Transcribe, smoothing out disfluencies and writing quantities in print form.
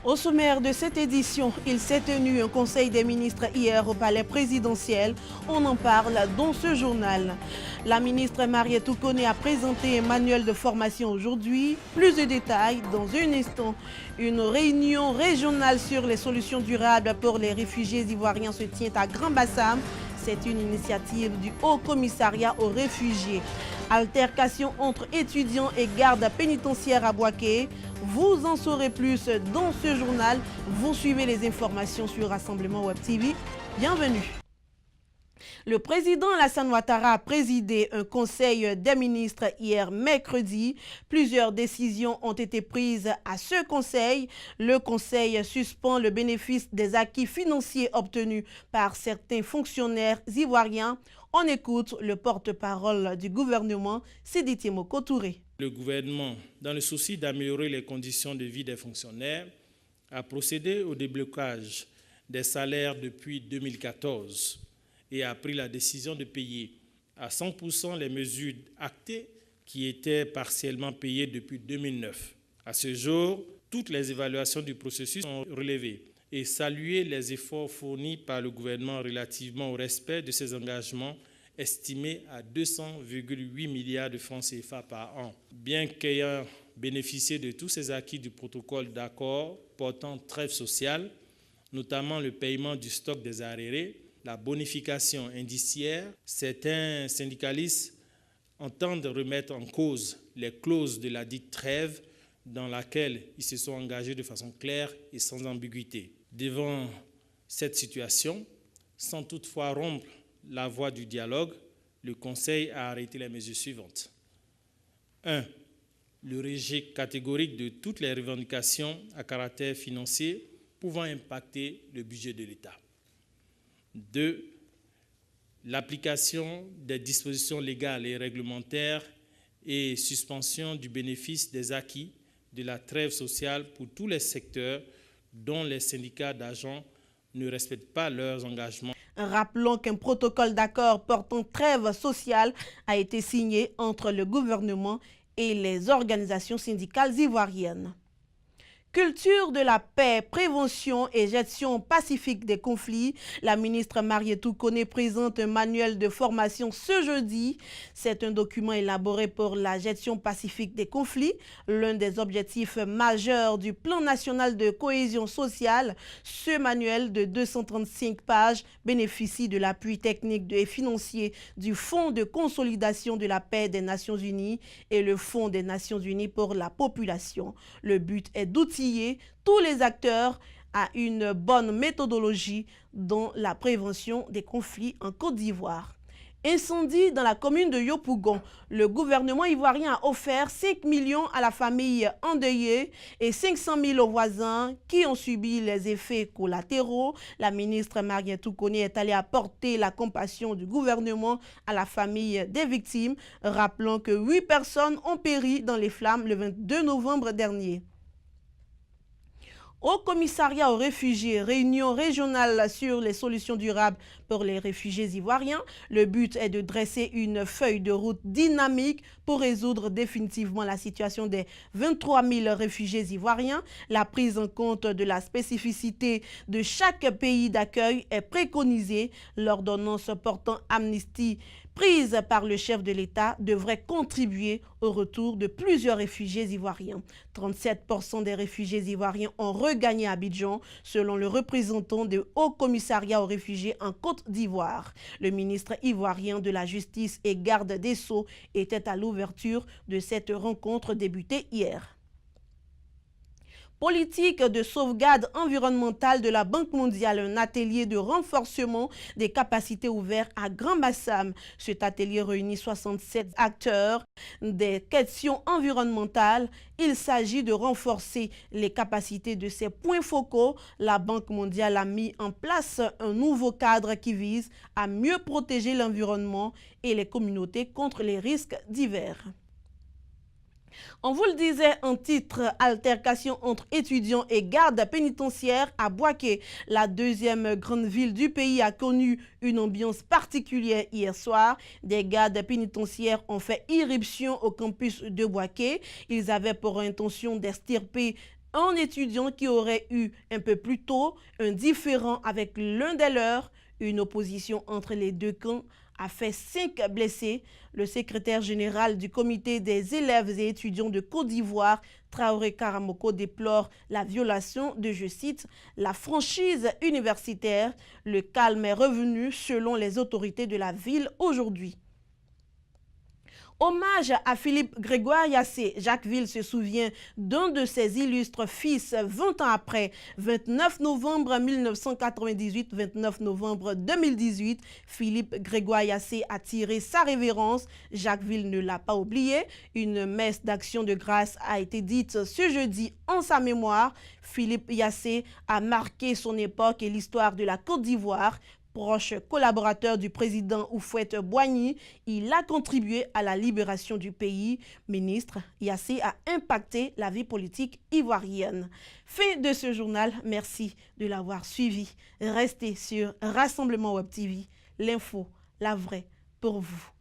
Au sommaire de cette édition, il s'est tenu un conseil des ministres hier au palais présidentiel. On en parle dans ce journal. La ministre Marietou Koné a présenté un manuel de formation aujourd'hui. Plus de détails dans un instant. Une réunion régionale sur les solutions durables pour les réfugiés ivoiriens se tient à Grand-Bassam. C'est une initiative du Haut Commissariat aux réfugiés. Altercation entre étudiants et gardes pénitentiaires à Bouaké. Vous en saurez plus dans ce journal. Vous suivez les informations sur Rassemblement Web TV. Bienvenue. Le président Alassane Ouattara a présidé un conseil des ministres hier mercredi. Plusieurs décisions ont été prises à ce conseil. Le conseil suspend le bénéfice des acquis financiers obtenus par certains fonctionnaires ivoiriens. On écoute le porte-parole du gouvernement, Sidi Temoko Touré. Le gouvernement, dans le souci d'améliorer les conditions de vie des fonctionnaires, a procédé au déblocage des salaires depuis 2014 et a pris la décision de payer à 100% les mesures actées qui étaient partiellement payées depuis 2009. À ce jour, toutes les évaluations du processus sont relevées et saluer les efforts fournis par le gouvernement relativement au respect de ses engagements estimés à 200,8 milliards de francs CFA par an. Bien qu'ayant bénéficié de tous ces acquis du protocole d'accord portant trêve sociale, notamment le paiement du stock des arriérés, la bonification indiciaire, certains syndicalistes entendent remettre en cause les clauses de la dite trêve dans laquelle ils se sont engagés de façon claire et sans ambiguïté. Devant cette situation, sans toutefois rompre la voie du dialogue, le Conseil a arrêté les mesures suivantes. 1. Le rejet catégorique de toutes les revendications à caractère financier pouvant impacter le budget de l'État. 2. L'application des dispositions légales et réglementaires et suspension du bénéfice des acquis de la trêve sociale pour tous les secteurs dont les syndicats d'agents ne respectent pas leurs engagements. Rappelons qu'un protocole d'accord portant trêve sociale a été signé entre le gouvernement et les organisations syndicales ivoiriennes. Culture de la paix, prévention et gestion pacifique des conflits. La ministre Marietou Koné présente un manuel de formation ce jeudi. C'est un document élaboré pour la gestion pacifique des conflits, l'un des objectifs majeurs du plan national de cohésion sociale. Ce manuel de 235 pages bénéficie de l'appui technique et financier du Fonds de consolidation de la paix des Nations Unies et le Fonds des Nations Unies pour la population. Le but est d'outiller tous les acteurs à une bonne méthodologie dans la prévention des conflits en Côte d'Ivoire. Incendie dans la commune de Yopougon. Le gouvernement ivoirien a offert 5 millions à la famille endeuillée et 500 000 aux voisins qui ont subi les effets collatéraux. La ministre Marietou Koné est allée apporter la compassion du gouvernement à la famille des victimes. Rappelons que 8 personnes ont péri dans les flammes le 22 novembre dernier. Au commissariat aux réfugiés, réunion régionale sur les solutions durables pour les réfugiés ivoiriens. Le but est de dresser une feuille de route dynamique pour résoudre définitivement la situation des 23 000 réfugiés ivoiriens. La prise en compte de la spécificité de chaque pays d'accueil est préconisée. L'ordonnance portant amnistie prise par le chef de l'État devrait contribuer au retour de plusieurs réfugiés ivoiriens. 37% des réfugiés ivoiriens ont regagné Abidjan, selon le représentant du Haut Commissariat aux réfugiés en Côte d'Ivoire. Le ministre ivoirien de la Justice et garde des Sceaux était à l'ouverture de cette rencontre débutée hier. Politique de sauvegarde environnementale de la Banque mondiale, un atelier de renforcement des capacités ouvert à Grand-Bassam. Cet atelier réunit 67 acteurs des questions environnementales. Il s'agit de renforcer les capacités de ces points focaux. La Banque mondiale a mis en place un nouveau cadre qui vise à mieux protéger l'environnement et les communautés contre les risques divers. On vous le disait en titre, altercation entre étudiants et gardes pénitentiaires à Bouaké. La deuxième grande ville du pays a connu une ambiance particulière hier soir. Des gardes pénitentiaires ont fait irruption au campus de Bouaké. Ils avaient pour intention d'extirper un étudiant qui aurait eu un peu plus tôt un différend avec l'un des leurs. Une opposition entre les deux camps a fait 5 blessés. Le secrétaire général du comité des élèves et étudiants de Côte d'Ivoire, Traoré Karamoko, déplore la violation de, je cite, la franchise universitaire. Le calme est revenu selon les autorités de la ville aujourd'hui. Hommage à Philippe Grégoire Yassé. Jacquesville se souvient d'un de ses illustres fils 20 ans après. 29 novembre 1998, 29 novembre 2018, Philippe Grégoire Yassé a tiré sa révérence. Jacquesville ne l'a pas oublié. Une messe d'action de grâce a été dite ce jeudi en sa mémoire. Philippe Yassé a marqué son époque et l'histoire de la Côte d'Ivoire. Proche collaborateur du président Houphouët-Boigny, il a contribué à la libération du pays. Ministre, Yassé a impacté la vie politique ivoirienne. Fin de ce journal, merci de l'avoir suivi. Restez sur Rassemblement Web TV, l'info, la vraie, pour vous.